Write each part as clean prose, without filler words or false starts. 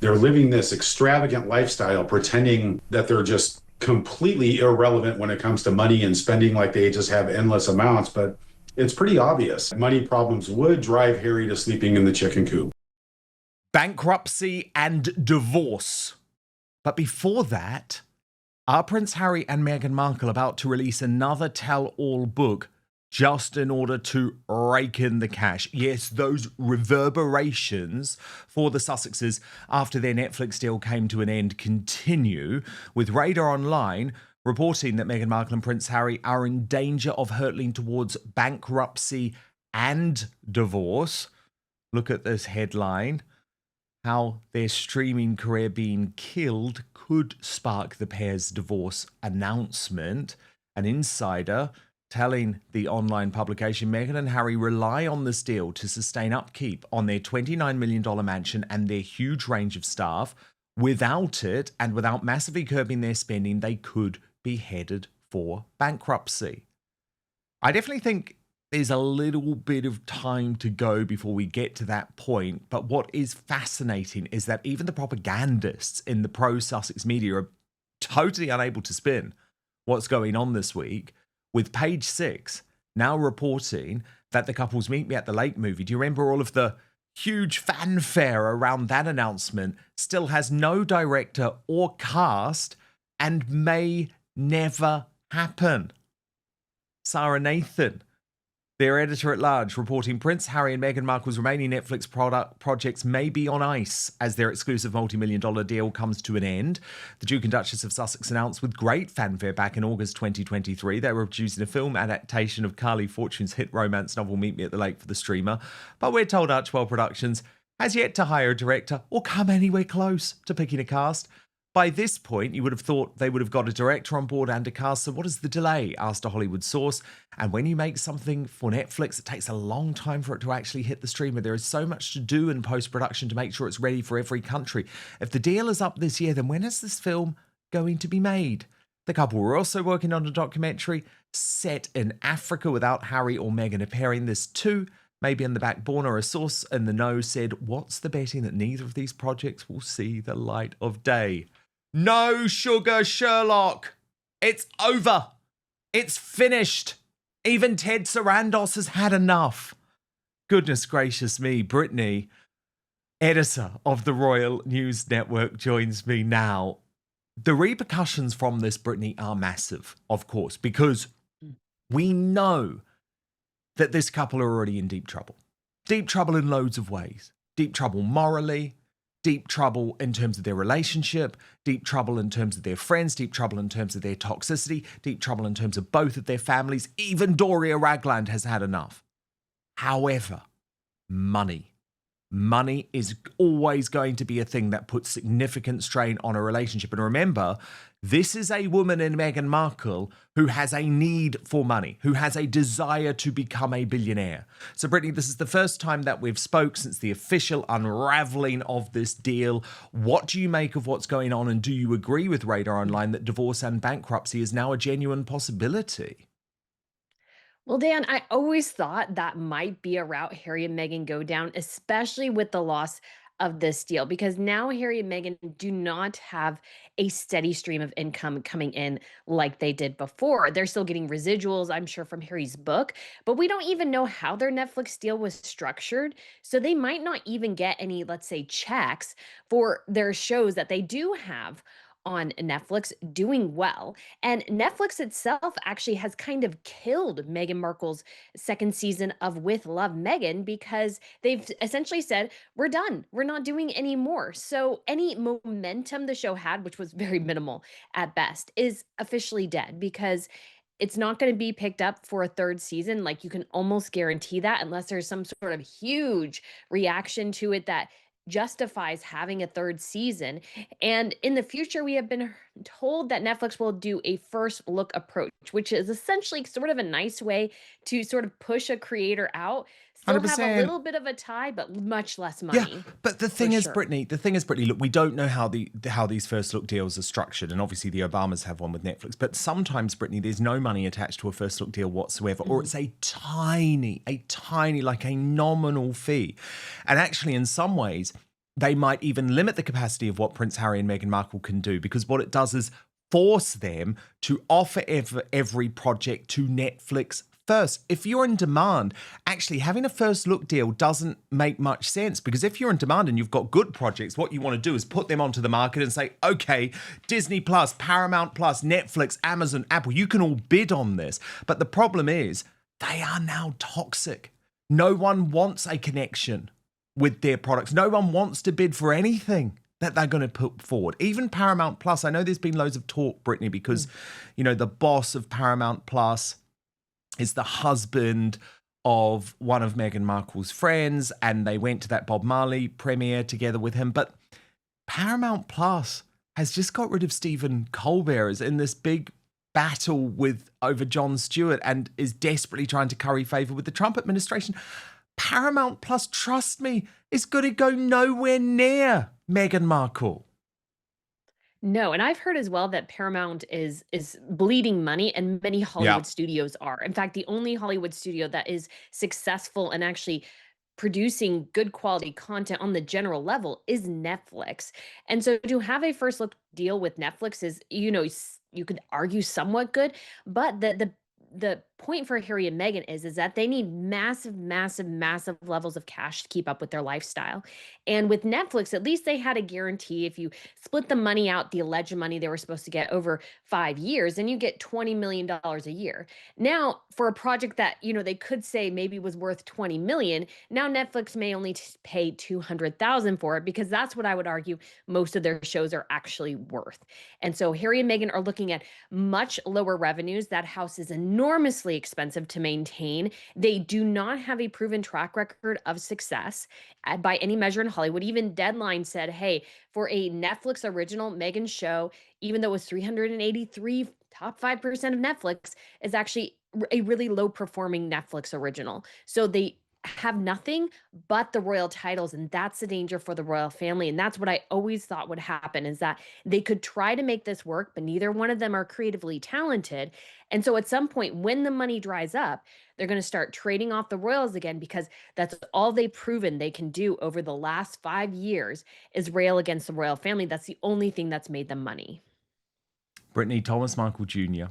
They're living this extravagant lifestyle, pretending that they're just completely irrelevant when it comes to money and spending, like they just have endless amounts. But it's pretty obvious. Money problems would drive Harry to sleeping in the chicken coop. Bankruptcy and divorce. But before that, are Prince Harry and Meghan Markle about to release another tell-all book just in order to rake in the cash? Yes, those reverberations for the Sussexes after their Netflix deal came to an end continue, with Radar Online reporting that Meghan Markle and Prince Harry are in danger of hurtling towards bankruptcy and divorce. Look at this headline. How their streaming career being killed could spark the pair's divorce announcement. An insider telling the online publication Meghan and Harry rely on this deal to sustain upkeep on their $29 million mansion and their huge range of staff. Without it, and without massively curbing their spending, they could be headed for bankruptcy. I definitely think there's a little bit of time to go before we get to that point. But what is fascinating is that even the propagandists in the pro-Sussex media are totally unable to spin what's going on this week, with Page Six now reporting that the couple's Meet Me at the Lake movie, do you remember all of the huge fanfare around that announcement, still has no director or cast and may never happen? Sarah Nathan, their editor-at-large, reporting Prince Harry and Meghan Markle's remaining Netflix projects may be on ice as their exclusive multi-million-dollar deal comes to an end. The Duke and Duchess of Sussex announced with great fanfare back in August 2023 they were producing a film adaptation of Carly Fortune's hit romance novel Meet Me at the Lake for the streamer, but we're told Archwell Productions has yet to hire a director or come anywhere close to picking a cast. By this point, you would have thought they would have got a director on board and a cast, so what is the delay? Asked a Hollywood source. And when you make something for Netflix, it takes a long time for it to actually hit the streamer. There is so much to do in post-production to make sure it's ready for every country. If the deal is up this year, then when is this film going to be made? The couple were also working on a documentary set in Africa without Harry or Meghan appearing. This too maybe in the back burner. A source in the know said, what's the betting that neither of these projects will see the light of day? No sugar Sherlock. It's over. It's finished. Even Ted Sarandos has had enough. Goodness gracious me. Brittany, editor of the Royal News Network, joins me now. The repercussions from this, Brittany, are massive, of course, because we know that this couple are already in deep trouble. Deep trouble in loads of ways. Deep trouble morally, deep trouble in terms of their relationship, deep trouble in terms of their friends, deep trouble in terms of their toxicity, deep trouble in terms of both of their families. Even Doria Ragland has had enough. However, money is always going to be a thing that puts significant strain on a relationship. And remember, this is a woman in Meghan Markle who has a need for money, who has a desire to become a billionaire. So, Brittany, this is the first time that we've spoke since the official unraveling of this deal. What do you make of what's going on? And do you agree with Radar Online that divorce and bankruptcy is now a genuine possibility? Well, Dan, I always thought that might be a route Harry and Meghan go down, especially with the loss of this deal, because now Harry and Meghan do not have a steady stream of income coming in like they did before. They're still getting residuals, I'm sure, from Harry's book, but we don't even know how their Netflix deal was structured. So they might not even get any, let's say, checks for their shows that they do have on Netflix doing well. And Netflix itself actually has kind of killed Meghan Markle's second season of With Love Meghan, because they've essentially said, we're done. We're not doing any more. So any momentum the show had, which was very minimal at best, is officially dead, because it's not going to be picked up for a third season. Like, you can almost guarantee that, unless there's some sort of huge reaction to it that justifies having a third season. And in the future, we have been told that Netflix will do a first look approach, which is essentially sort of a nice way to sort of push a creator out, still have a 100%. little bit of a tie, but much less Yeah, money. but the for thing is, sure. Brittany, look, we don't know how these first look deals are structured, and obviously the Obamas have one with Netflix. But sometimes, Brittany, there's no money attached to a first look deal whatsoever, or it's a tiny, like a nominal fee. And actually, in some ways, they might even limit the capacity of what Prince Harry and Meghan Markle can do, because what it does is force them to offer every project to Netflix first. If you're in demand, actually having a first look deal doesn't make much sense, because if you're in demand and you've got good projects, what you want to do is put them onto the market and say, okay, Disney Plus, Paramount Plus, Netflix, Amazon, Apple, you can all bid on this. But the problem is they are now toxic. No one wants a connection with their products. No one wants to bid for anything that they're going to put forward. Even Paramount Plus, I know there's been loads of talk, Brittany, because, you know, the boss of Paramount Plus is the husband of one of Meghan Markle's friends, and they went to that Bob Marley premiere together with him. But Paramount Plus has just got rid of Stephen Colbert in this big battle over Jon Stewart, and is desperately trying to curry favor with the Trump administration. Paramount Plus, trust me, is going to go nowhere near Meghan Markle. No, and I've heard as well that Paramount is bleeding money, and many Hollywood studios are. In fact, the only Hollywood studio that is successful and actually producing good quality content on the general level is Netflix. And so to have a first look deal with Netflix is, you could argue somewhat good, but the point for Harry and Meghan is that they need massive, massive, massive levels of cash to keep up with their lifestyle. And with Netflix, at least they had a guarantee. If you split the money out, the alleged money they were supposed to get over 5 years, then you get $20 million a year. Now, for a project that, they could say maybe was worth 20 million, now Netflix may only pay 200,000 for it, because that's what I would argue most of their shows are actually worth. And so Harry and Meghan are looking at much lower revenues. That house is enormously expensive to maintain. They do not have a proven track record of success by any measure in Hollywood. Even Deadline said, hey, for a Netflix original, Meghan's show, even though it was 383, top 5% of Netflix, is actually a really low performing Netflix original. So they have nothing but the royal titles, and that's the danger for the royal family. And that's what I always thought would happen, is that they could try to make this work, but neither one of them are creatively talented. And so at some point, when the money dries up, they're going to start trading off the royals again, because that's all they've proven they can do over the last 5 years is rail against the royal family. That's the only thing that's made them money. Brittany, Thomas Markle Jr.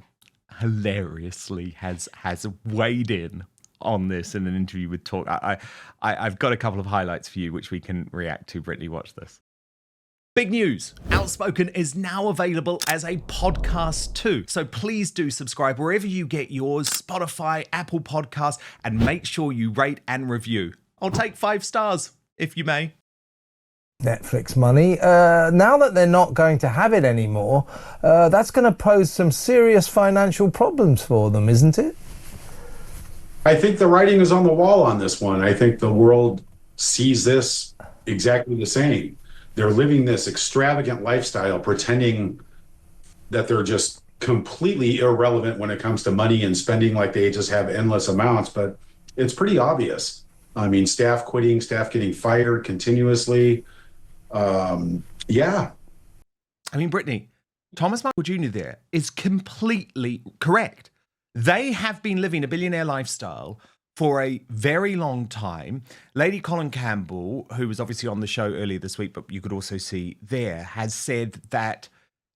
hilariously has weighed in on this in an interview with Talk. I've got a couple of highlights for you which we can react to. Brittany, watch this. Big news! Outspoken is now available as a podcast too. So please do subscribe wherever you get yours, Spotify, Apple Podcasts, and make sure you rate and review. I'll take 5 stars, if you may. Netflix money. Now that they're not going to have it anymore, that's going to pose some serious financial problems for them, isn't it? I think the writing is on the wall on this one. I think the world sees this exactly the same. They're living this extravagant lifestyle, pretending that they're just completely irrelevant when it comes to money and spending, like they just have endless amounts. But it's pretty obvious. I mean, staff quitting, staff getting fired continuously. Yeah. I mean, Brittany, Thomas Markle Jr. there is completely correct. They have been living a billionaire lifestyle for a very long time. Lady Colin Campbell, who was obviously on the show earlier this week, but you could also see there, has said that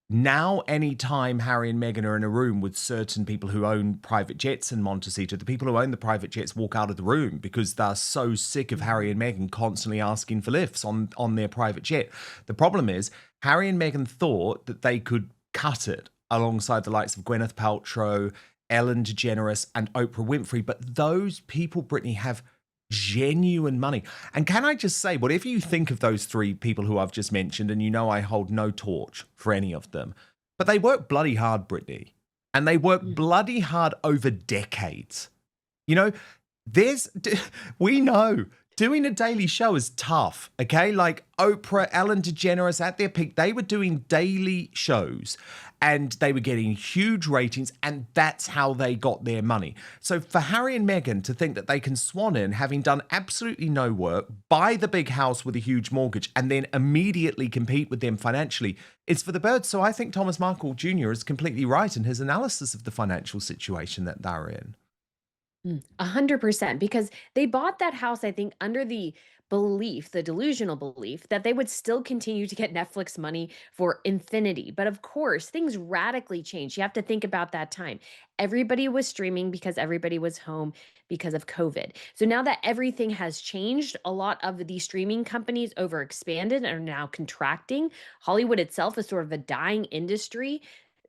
now anytime Harry and Meghan are in a room with certain people who own private jets in Montecito, the people who own the private jets walk out of the room because they're so sick of Harry and Meghan constantly asking for lifts on their private jet. The problem is Harry and Meghan thought that they could cut it alongside the likes of Gwyneth Paltrow, Ellen DeGeneres, and Oprah Winfrey. But those people, Brittany, have genuine money. And can I just say, whatever you think of those 3 people who I've just mentioned, and you know I hold no torch for any of them, but they work bloody hard, Brittany. And they work bloody hard over decades. You know, we know doing a daily show is tough, okay? Like Oprah, Ellen DeGeneres at their peak, they were doing daily shows and they were getting huge ratings, and that's how they got their money. So for Harry and Meghan to think that they can swan in, having done absolutely no work, buy the big house with a huge mortgage, and then immediately compete with them financially, is for the birds. So I think Thomas Markle Jr. is completely right in his analysis of the financial situation that they're in. 100%, because they bought that house, I think, under the belief, the delusional belief, that they would still continue to get Netflix money for infinity. But of course, things radically changed. You have to think about that time. Everybody was streaming because everybody was home because of COVID. So now that everything has changed, a lot of the streaming companies overexpanded and are now contracting. Hollywood itself is sort of a dying industry.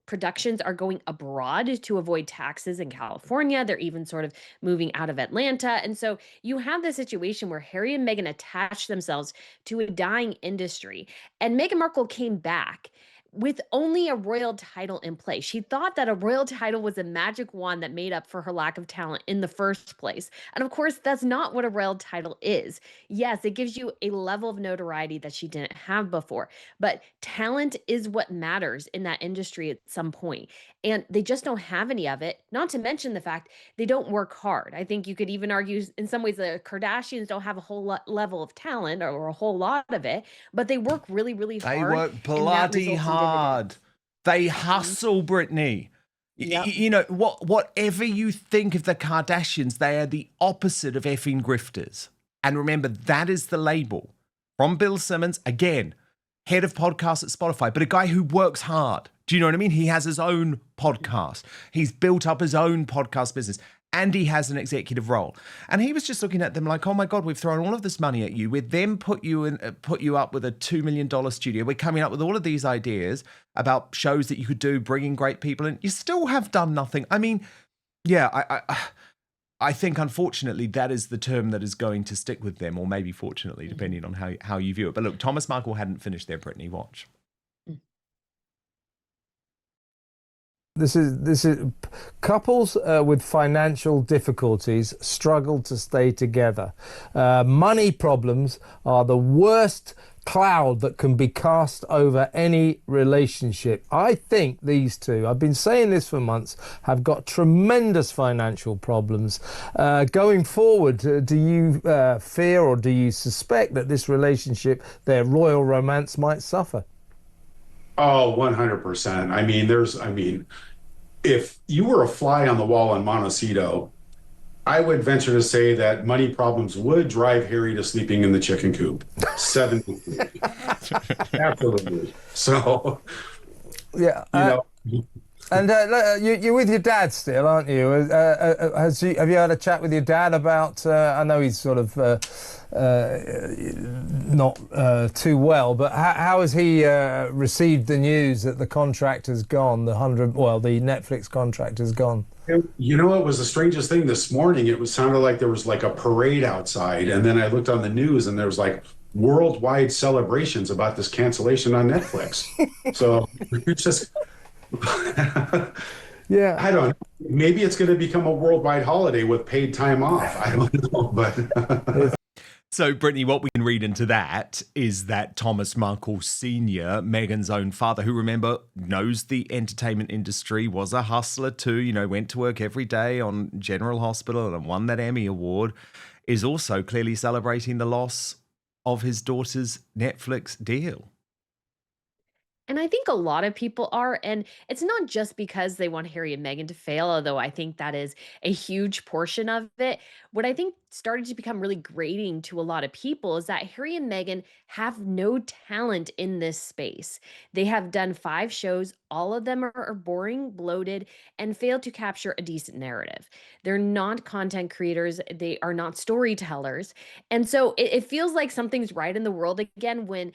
Productions are going abroad to avoid taxes in California. They're even sort of moving out of Atlanta. And so you have this situation where Harry and Meghan attach themselves to a dying industry. And Meghan Markle came back with only a royal title in place. She thought that a royal title was a magic wand that made up for her lack of talent in the first place. And of course, that's not what a royal title is. Yes, it gives you a level of notoriety that she didn't have before, but talent is what matters in that industry at some point. And they just don't have any of it, not to mention the fact they don't work hard. I think you could even argue in some ways the Kardashians don't have a whole level of talent or a whole lot of it, but they work really, really They hard. work And that bloody results in hard. dividends. They hustle, Brittany. Yep. You know, whatever you think of the Kardashians, they are the opposite of effing grifters. And remember, that is the label from Bill Simmons, again, head of podcasts at Spotify, but a guy who works hard. Do you know what I mean? He has his own podcast. He's built up his own podcast business. And he has an executive role. And he was just looking at them like, oh my God, we've thrown all of this money at you. We've then put you up with a $2 million studio. We're coming up with all of these ideas about shows that you could do, bringing great people in. You still have done nothing. I mean, yeah, I think unfortunately that is the term that is going to stick with them, or maybe fortunately, depending on how you view it. But look, Thomas Markle hadn't finished there, Brittany. Watch. This is couples with financial difficulties struggle to stay together. Money problems are the worst cloud that can be cast over any relationship. I think these two, I've been saying this for months, have got tremendous financial problems. Going forward, do you fear or do you suspect that this relationship, their royal romance, might suffer? Oh, 100%. I mean, if you were a fly on the wall in Montecito, I would venture to say that money problems would drive Harry to sleeping in the chicken coop. 70. Absolutely. So, Yeah. you know, And you're with your dad still, aren't you? Have you had a chat with your dad about? I know he's sort of not too well, but how has he received the news that the contract has gone? The Netflix contract has gone. you know, it was the strangest thing this morning. It sounded like there was like a parade outside, and then I looked on the news, and there was like worldwide celebrations about this cancellation on Netflix. So it's just. Yeah, I don't know. Maybe it's going to become a worldwide holiday with paid time off. I don't know, but So, Brittany, what we can read into that is that Thomas Markle Sr., Meghan's own father, who, remember, knows the entertainment industry, was a hustler too, you know, went to work every day on General Hospital and won that Emmy Award, is also clearly celebrating the loss of his daughter's Netflix deal. And I think a lot of people are, and it's not just because they want Harry and Meghan to fail, although I think that is a huge portion of it. What I think started to become really grating to a lot of people is that Harry and Meghan have no talent in this space. They have done 5 shows, all of them are boring, bloated, and fail to capture a decent narrative. They're not content creators, they are not storytellers. And so it feels like something's right in the world again when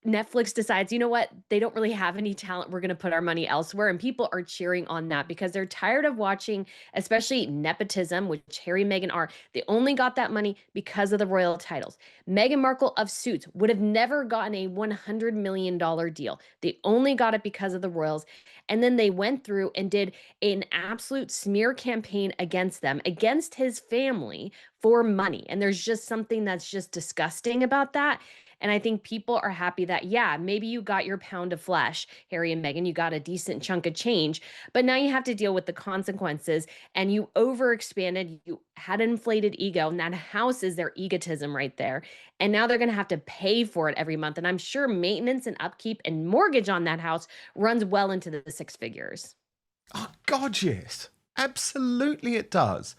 Netflix decides, you know what, they don't really have any talent. We're going to put our money elsewhere. And people are cheering on that because they're tired of watching, especially nepotism, which Harry and Meghan are. They only got that money because of the royal titles. Meghan Markle of Suits would have never gotten a $100 million deal. They only got it because of the royals. And then they went through and did an absolute smear campaign against them, against his family for money. And there's just something that's just disgusting about that. And I think people are happy that, yeah, maybe you got your pound of flesh, Harry and Meghan, you got a decent chunk of change, but now you have to deal with the consequences and you overexpanded, you had an inflated ego, and that houses their egotism right there. And now they're going to have to pay for it every month. And I'm sure maintenance and upkeep and mortgage on that house runs well into the 6 figures. Oh, God, yes. Absolutely it does.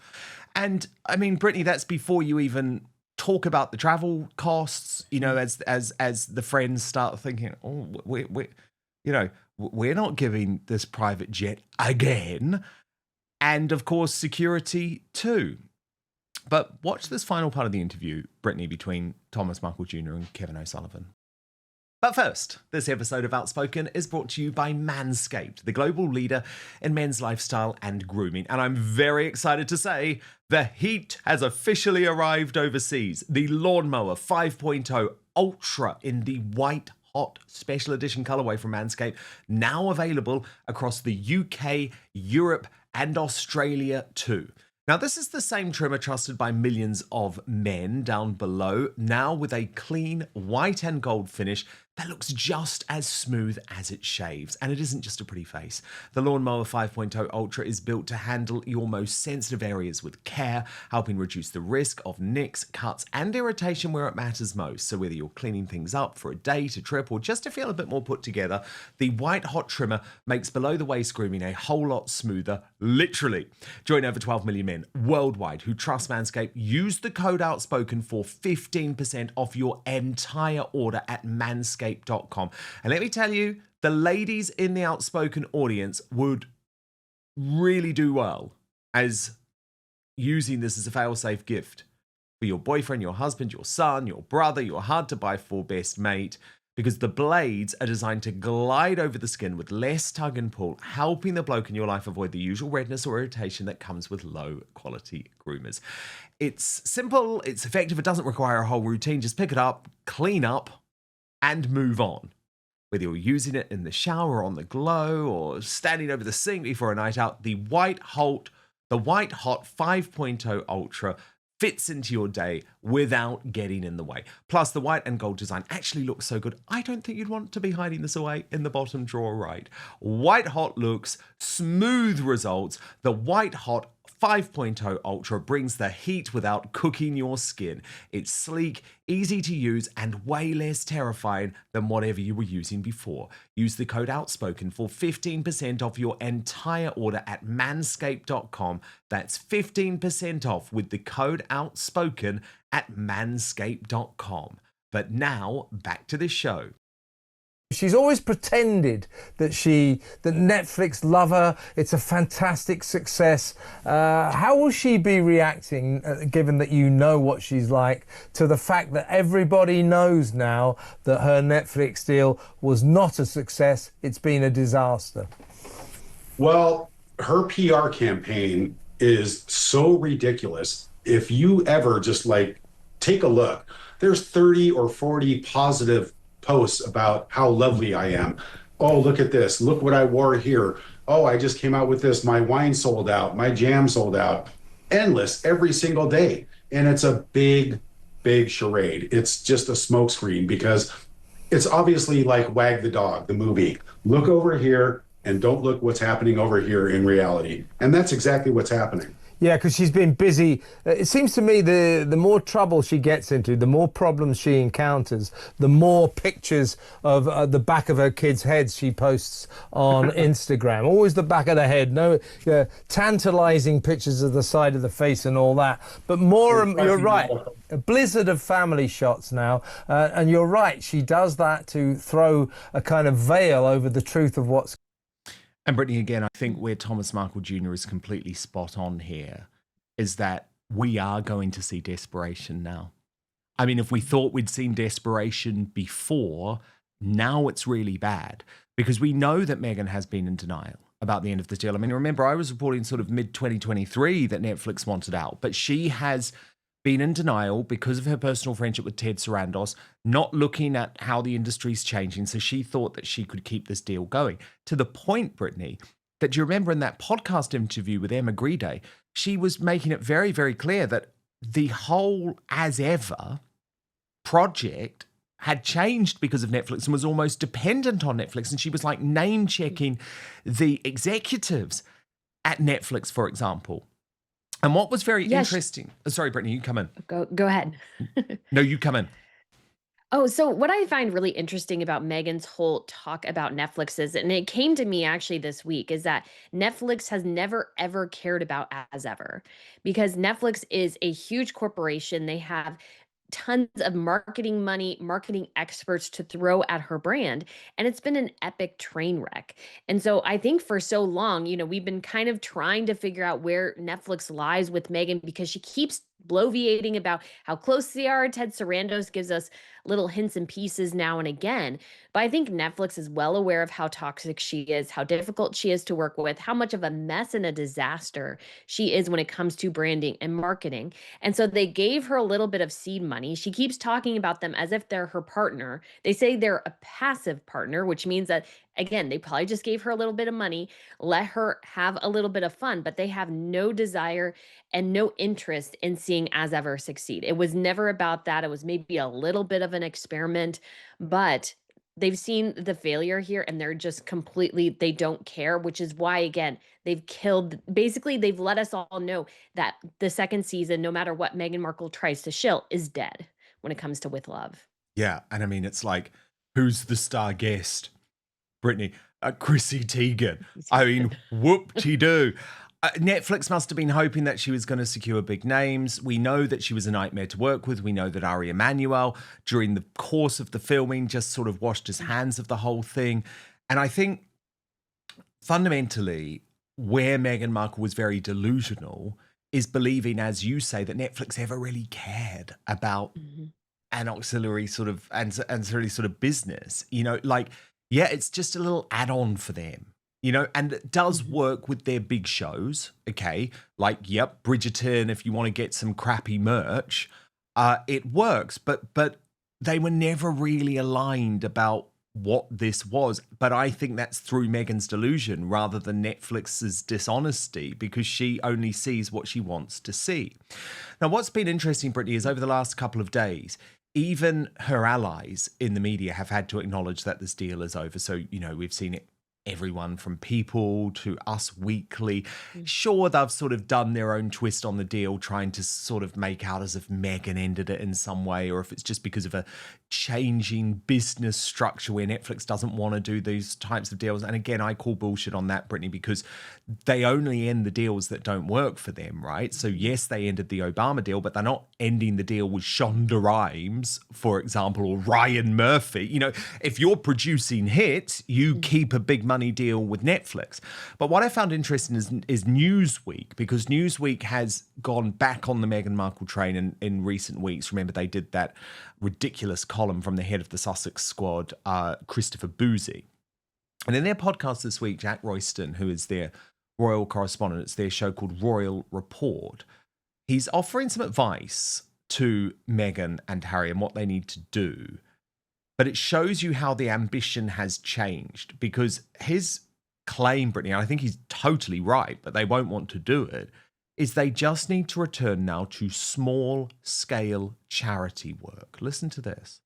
And, I mean, Brittany, that's before you even talk about the travel costs, you know, as the friends start thinking, oh, we're not giving this private jet again. And of course, security too. But watch this final part of the interview, Brittany, between Thomas Markle Jr. and Kevin O'Sullivan. But first, this episode of Outspoken is brought to you by Manscaped, the global leader in men's lifestyle and grooming. And I'm very excited to say the heat has officially arrived overseas. The Lawnmower 5.0 Ultra in the white hot special edition colorway from Manscaped, now available across the UK, Europe, and Australia too. Now, this is the same trimmer trusted by millions of men down below, now with a clean white and gold finish that looks just as smooth as it shaves. And it isn't just a pretty face. The Lawnmower 5.0 Ultra is built to handle your most sensitive areas with care, helping reduce the risk of nicks, cuts, and irritation where it matters most. So whether you're cleaning things up for a date, a trip, or just to feel a bit more put together, the white hot trimmer makes below the waist grooming a whole lot smoother, literally. Join over 12 million men worldwide who trust Manscaped. Use the code Outspoken for 15% off your entire order at manscaped.com. And let me tell you, the ladies in the Outspoken audience would really do well as using this as a fail-safe gift for your boyfriend, your husband, your son, your brother, your hard-to-buy-for best mate, because the blades are designed to glide over the skin with less tug and pull, helping the bloke in your life avoid the usual redness or irritation that comes with low-quality groomers. It's simple, it's effective, it doesn't require a whole routine. Just pick it up, clean up, and move on. Whether you're using it in the shower, on the glow, or standing over the sink before a night out, the White Hot 5.0 Ultra fits into your day without getting in the way. Plus, the white and gold design actually looks so good, I don't think you'd want to be hiding this away in the bottom drawer, right? White hot looks, smooth results. The White Hot 5.0 Ultra brings the heat without cooking your skin. It's sleek, easy to use, and way less terrifying than whatever you were using before. Use the code Outspoken for 15% off your entire order at manscaped.com. That's 15% off with the code Outspoken at manscaped.com. But now, back to the show. She's always pretended that Netflix love her. It's a fantastic success. How will she be reacting, given that you know what she's like, to the fact that everybody knows now that her Netflix deal was not a success? It's been a disaster. Well, her PR campaign is so ridiculous. If you ever just take a look, there's 30 or 40 positive posts about how lovely I am. Oh, look at this. Look what I wore here. Oh, I just came out with this. My wine sold out. My jam sold out. Endless every single day. And it's a big, big charade. It's just a smokescreen because it's obviously like Wag the Dog, the movie. Look over here and don't look what's happening over here in reality. And that's exactly what's happening. Yeah, because she's been busy. It seems to me the more trouble she gets into, the more problems she encounters, the more pictures of the back of her kids' heads she posts on Instagram. Always the back of the head. No, tantalizing pictures of the side of the face and all that. But more, you're right, a blizzard of family shots now. And you're right, she does that to throw a kind of veil over the truth of what's. And Brittany, again, I think where Thomas Markle Jr. is completely spot on here is that we are going to see desperation now. I mean, if we thought we'd seen desperation before, now it's really bad because we know that Meghan has been in denial about the end of the deal. I mean, remember, I was reporting sort of mid-2023 that Netflix wanted out, but she has been in denial because of her personal friendship with Ted Sarandos, not looking at how the industry's changing. So she thought that she could keep this deal going. To the point, Brittany, that you remember in that podcast interview with Emma Grede, she was making it very, very clear that the whole As Ever project had changed because of Netflix and was almost dependent on Netflix. And she was like name-checking the executives at Netflix, for example. And what was very interesting... Sorry, Brittany, you come in. Go ahead. No, you come in. Oh, so what I find really interesting about Meghan's whole talk about Netflix is, and it came to me actually this week, is that Netflix has never, ever cared about As Ever because Netflix is a huge corporation. They have tons of marketing money, marketing experts to throw at her brand. And it's been an epic train wreck. And so I think for so long, we've been kind of trying to figure out where Netflix lies with Meghan, because she keeps bloviating about how close they are. Ted Sarandos gives us little hints and pieces now and again. But I think Netflix is well aware of how toxic she is, how difficult she is to work with, how much of a mess and a disaster she is when it comes to branding and marketing. And so they gave her a little bit of seed money. She keeps talking about them as if they're her partner. They say they're a passive partner, which means that, again, they probably just gave her a little bit of money, let her have a little bit of fun, but they have no desire and no interest in seeing As Ever succeed. It was never about that. It was maybe a little bit of an experiment, but they've seen the failure here and they're just completely, they don't care, which is why, again, they've let us all know that the second season, no matter what Meghan Markle tries to shill, is dead when it comes to With Love. Yeah. And I mean, it's like, who's the star guest? Brittany, Chrissy Teigen. I mean, whoop-de-doo. Netflix must have been hoping that she was going to secure big names. We know that she was a nightmare to work with. We know that Ari Emanuel, during the course of the filming, just sort of washed his hands of the whole thing. And I think fundamentally where Meghan Markle was very delusional is believing, as you say, that Netflix ever really cared about an auxiliary sort of ancillary sort of business. Yeah, it's just a little add-on for them. And it does work with their big shows, okay? Like, yep, Bridgerton, if you want to get some crappy merch, it works. But they were never really aligned about what this was. But I think that's through Meghan's delusion rather than Netflix's dishonesty, because she only sees what she wants to see. Now, what's been interesting, Brittany, is over the last couple of days, even her allies in the media have had to acknowledge that this deal is over. So, we've seen it. Everyone from People to Us Weekly. Sure, they've sort of done their own twist on the deal, trying to sort of make out as if Meghan ended it in some way, or if it's just because of a changing business structure where Netflix doesn't want to do these types of deals. And again, I call bullshit on that, Brittany, because they only end the deals that don't work for them, right? So yes, they ended the Obama deal, but they're not ending the deal with Shonda Rhimes, for example, or Ryan Murphy. If you're producing hits, you keep a big money deal with Netflix. But what I found interesting is Newsweek, because Newsweek has gone back on the Meghan Markle train in recent weeks. Remember, they did that ridiculous column from the head of the Sussex Squad, Christopher Boozy. And in their podcast this week, Jack Royston, who is their royal correspondent, it's their show called Royal Report, he's offering some advice to Meghan and Harry and what they need to do. But it shows you how the ambition has changed, because his claim, Brittany, and I think he's totally right, but they won't want to do it, is they just need to return now to small-scale charity work. Listen to this.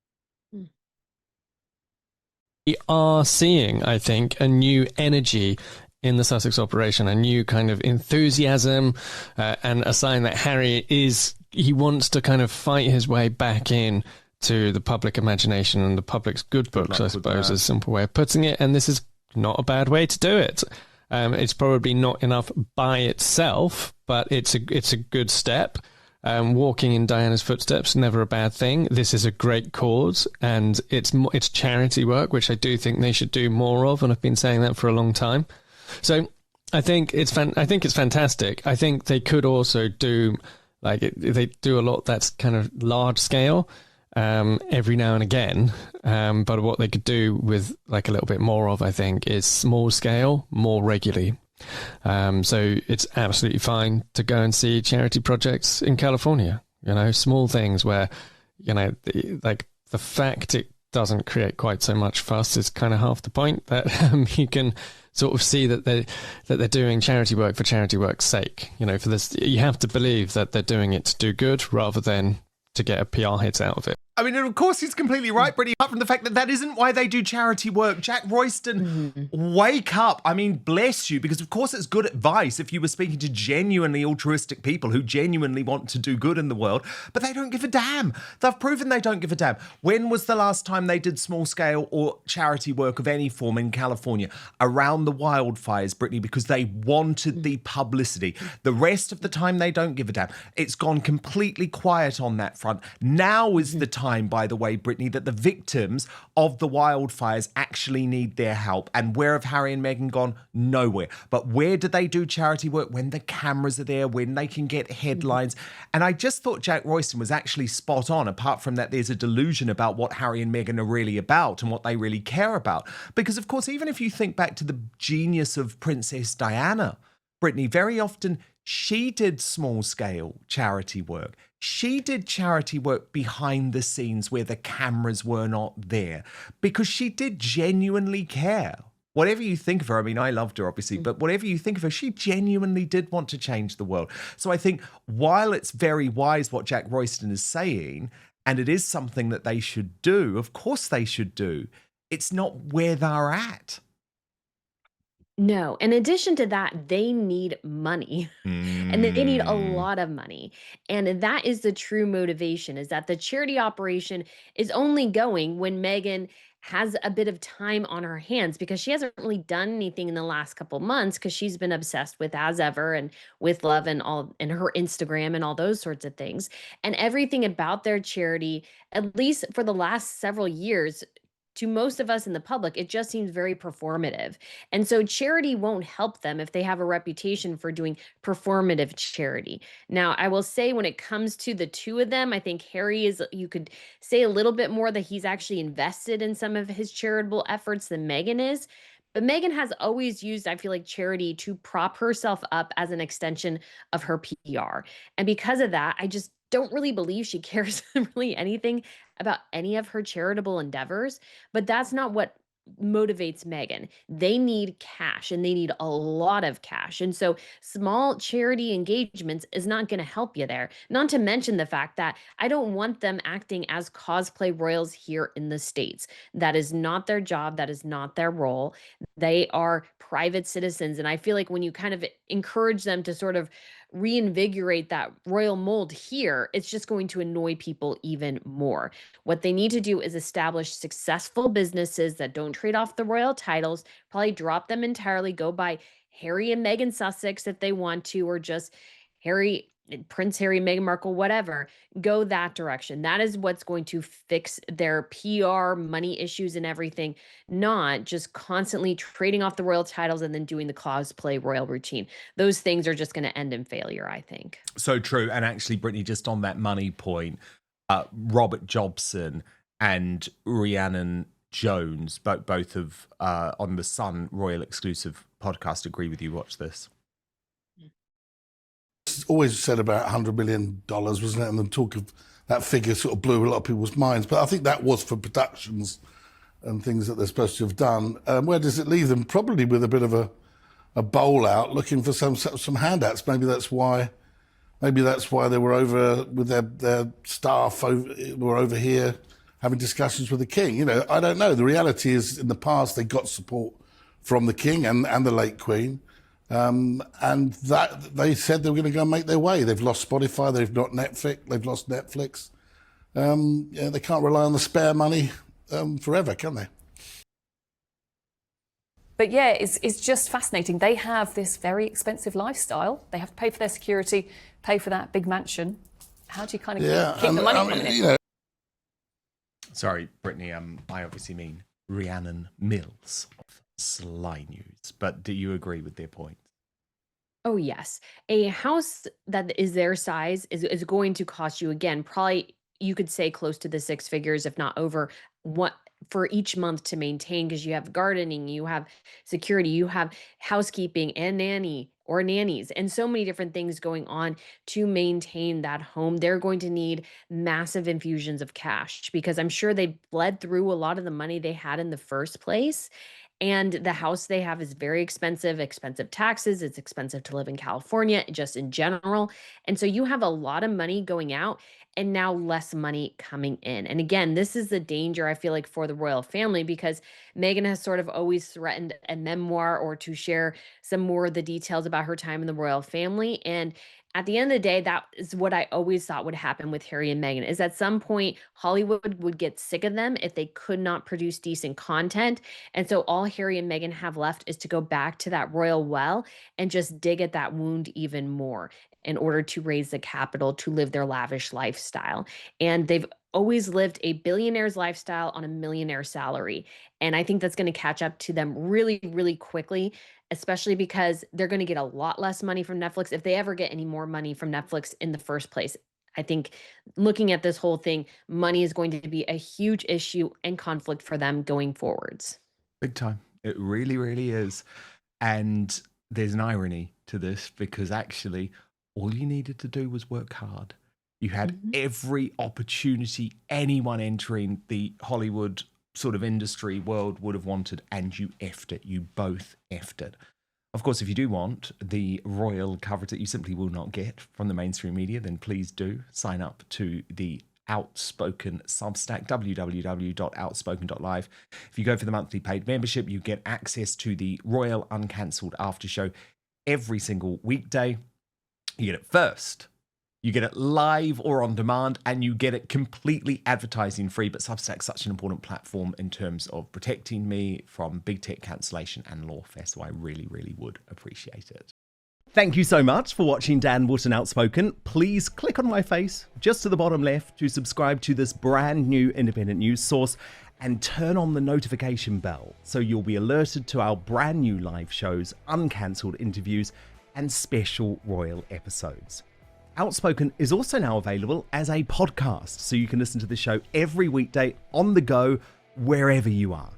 We are seeing, I think, a new energy in the Sussex operation, a new kind of enthusiasm, and a sign that he wants to kind of fight his way back in to the public imagination and the public's good books, I suppose, is a simple way of putting it. And this is not a bad way to do it. It's probably not enough by itself, but it's a good step. Walking in Diana's footsteps, never a bad thing. This is a great cause, and it's charity work, which I do think they should do more of, and I've been saying that for a long time. So I think it's fantastic. I think they could also do they do a lot that's kind of large scale. Every now and again, but what they could do with a little bit more of, I think, is small scale, more regularly. So it's absolutely fine to go and see charity projects in California, small things where, the fact it doesn't create quite so much fuss is kind of half the point, that you can sort of see that they're doing charity work for charity work's sake. For this, you have to believe that they're doing it to do good rather than to get a PR hit out of it. I mean, and of course he's completely right, Brittany, apart from the fact that that isn't why they do charity work. Jack Royston, wake up. I mean, bless you, because of course it's good advice if you were speaking to genuinely altruistic people who genuinely want to do good in the world, but they don't give a damn. They've proven they don't give a damn. When was the last time they did small scale or charity work of any form in California around the wildfires, Brittany, because they wanted the publicity? The rest of the time, they don't give a damn. It's gone completely quiet on that front. Now is the time, by the way, Brittany, that the victims of the wildfires actually need their help. And where have Harry and Meghan gone? Nowhere. But where do they do charity work? When the cameras are there, when they can get headlines. And I just thought Jack Royston was actually spot on, apart from that there's a delusion about what Harry and Meghan are really about and what they really care about. Because, of course, even if you think back to the genius of Princess Diana, Brittany, very often she did small-scale charity work. She did charity work behind the scenes where the cameras were not there because she did genuinely care. Whatever you think of her, I mean, I loved her, obviously, but whatever you think of her, she genuinely did want to change the world. So I think while it's very wise what Jack Royston is saying, and it is something that they should do, of course they should do, it's not where they're at. No, in addition to that, they need money and they need a lot of money. And that is the true motivation, is that the charity operation is only going when Meghan has a bit of time on her hands, because she hasn't really done anything in the last couple months because she's been obsessed with As Ever and with Love and all, and her Instagram and all those sorts of things. And everything about their charity, at least for the last several years, to most of us in the public, it just seems very performative. And so charity won't help them if they have a reputation for doing performative charity. Now, I will say when it comes to the two of them, I think Harry is, you could say a little bit more that he's actually invested in some of his charitable efforts than Meghan is. But Meghan has always used, I feel like, charity to prop herself up as an extension of her PR. And because of that, I just don't really believe she cares really anything about any of her charitable endeavors. But that's not what motivates Meghan. They need cash, and they need a lot of cash. And so small charity engagements is not going to help you there. Not to mention the fact that I don't want them acting as cosplay royals here in the States. That is not their job. That is not their role. They are private citizens. And I feel like when you kind of encourage them to sort of reinvigorate that royal mold here, it's just going to annoy people even more. What they need to do is establish successful businesses that don't trade off the royal titles, probably drop them entirely, go by Harry and Meghan Sussex if they want to, or just Harry, Prince Harry, Meghan Markle, whatever. Go that direction. That is what's going to fix their PR, money issues, and everything, not just constantly trading off the royal titles and then doing the cosplay royal routine. Those things are just going to end in failure, I think. So true. And actually, Brittany, just on that money point, Robert Jobson and Rhiannon Jones, both of on the Sun Royal Exclusive podcast, agree with you. Watch this. It's always said about $100 million, wasn't it? And the talk of that figure sort of blew a lot of people's minds. But I think that was for productions and things that they're supposed to have done. Where does it leave them? Probably with a bit of a bowl out, looking for some handouts. Maybe that's why they were over with their staff were over here having discussions with the king. You know, I don't know. The reality is, in the past, they got support from the king and the late queen. And that they said they were going to go and make their way. They've lost Spotify. They've lost Netflix. Yeah, they can't rely on the spare money forever, can they? But yeah, it's just fascinating. They have this very expensive lifestyle. They have to pay for their security, pay for that big mansion. How do you kind of keep the money coming in? You know, Sorry, Brittany, I obviously mean Rhiannon Mills of Sly News. But do you agree with their point? Oh, yes. A house that is their size is going to cost you, again, probably you could say close to the six figures, if not over, what for each month to maintain, because you have gardening, you have security, you have housekeeping and nanny or nannies, and so many different things going on to maintain that home. They're going to need massive infusions of cash, because I'm sure they bled through a lot of the money they had in the first place. And the house they have is very expensive taxes. It's expensive to live in California, just in general. And so you have a lot of money going out and now less money coming in. And again, this is the danger I feel like for the royal family, because Meghan has sort of always threatened a memoir or to share some more of the details about her time in the royal family. And at the end of the day, that is what I always thought would happen with Harry and Meghan, is at some point Hollywood would get sick of them if they could not produce decent content. And so all Harry and Meghan have left is to go back to that royal well and just dig at that wound even more in order to raise the capital to live their lavish lifestyle. And they've always lived a billionaire's lifestyle on a millionaire salary. And I think that's going to catch up to them really, really quickly, especially because they're going to get a lot less money from Netflix if they ever get any more money from Netflix in the first place. I think looking at this whole thing, money is going to be a huge issue and conflict for them going forwards. Big time. It really, really is. And there's an irony to this, because actually all you needed to do was work hard. You had every opportunity anyone entering the Hollywood sort of industry world would have wanted, and you effed it. You both effed it. Of course, if you do want the royal coverage that you simply will not get from the mainstream media, then please do sign up to the Outspoken Substack, www.outspoken.live. If you go for the monthly paid membership, you get access to the Royal Uncancelled After Show every single weekday. You get it first. You get it live or on demand, and you get it completely advertising free. But Substack's such an important platform in terms of protecting me from big tech cancellation and lawfare, so I really, really would appreciate it. Thank you so much for watching Dan Wootton Outspoken. Please click on my face just to the bottom left to subscribe to this brand new independent news source, and turn on the notification bell so you'll be alerted to our brand new live shows, uncancelled interviews, and special royal episodes. Outspoken is also now available as a podcast, so you can listen to the show every weekday on the go, wherever you are.